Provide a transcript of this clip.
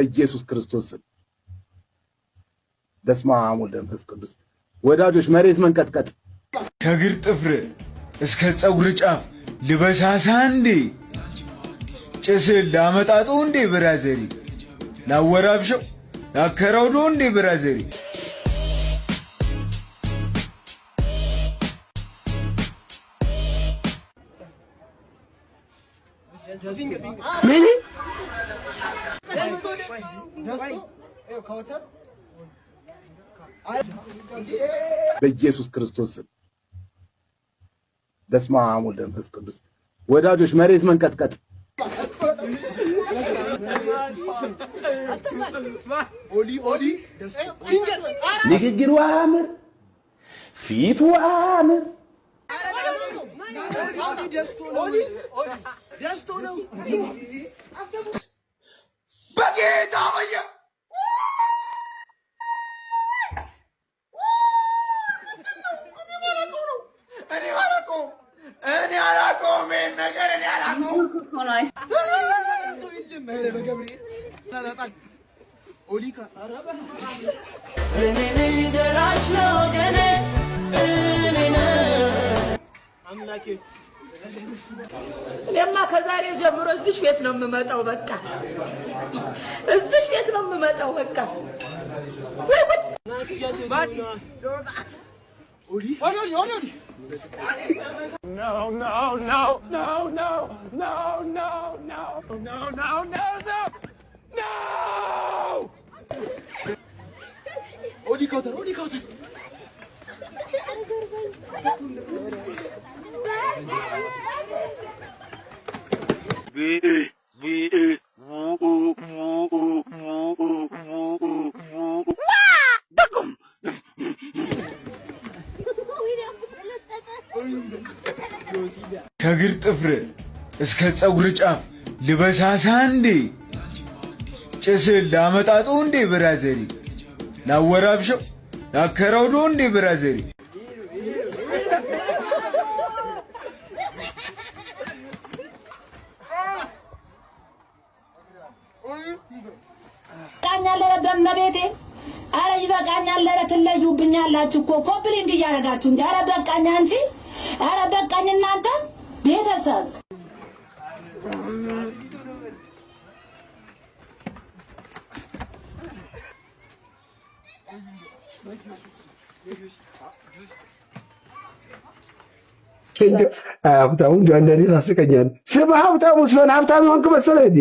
ኢየሱስ ክርስቶስ በስመ አብ ወወልድ ወመንፈስ ቅዱስ። ወዳጆች መሬት መንቀጥቀጥ ከግር ጥፍር እስከ ፀጉር ጫፍ ልበሳሳ እንዴ ጭስ ላመጣጡ እንዴ ብራዘሪ ላወራብሸው ላከራውዶ እንዴ ብራዘሪ ምን በኢየሱስ ክርስቶስ በስመ አብ ወወልድ ወመንፈስ ቅዱስ። ወዳጆች መሬት መንቀጥቀጥ ንግግሩ አምር ፊቱ አምር በጌታ ወየ እኔ አላውቀውም ይሄን ነገር እኔ አላውቀውም። እኔማ ከዛሬ ጀምሮ እዚህ ቤት ነው የምመጣው። በቃ እዚህ ቤት ነው የምመጣው። በቃ ከግር ጥፍር እስከ ፀጉር ጫፍ ልበሳሳ እንዴ ጭስ ላመጣጡ እንዴ ብራዘሪ ላወራብሸው ላከራውዶ እንዴ ብራዘሪ ቃኛለ በመቤቴ አረ ይበቃኛል። ኧረ ትለዩብኛላችሁ እኮ ኮምፕሊንግ እያደረጋችሁ እንዴ! አረ በቃኝ አንቺ! አረ በቃኝ እናንተ ቤተሰብ። ሀብታሙ እንደ አንዳንዴ ታስቀኛል። ስም ሀብታሙ ሲሆን ሀብታም የሆንክ መሰለህ እንዴ?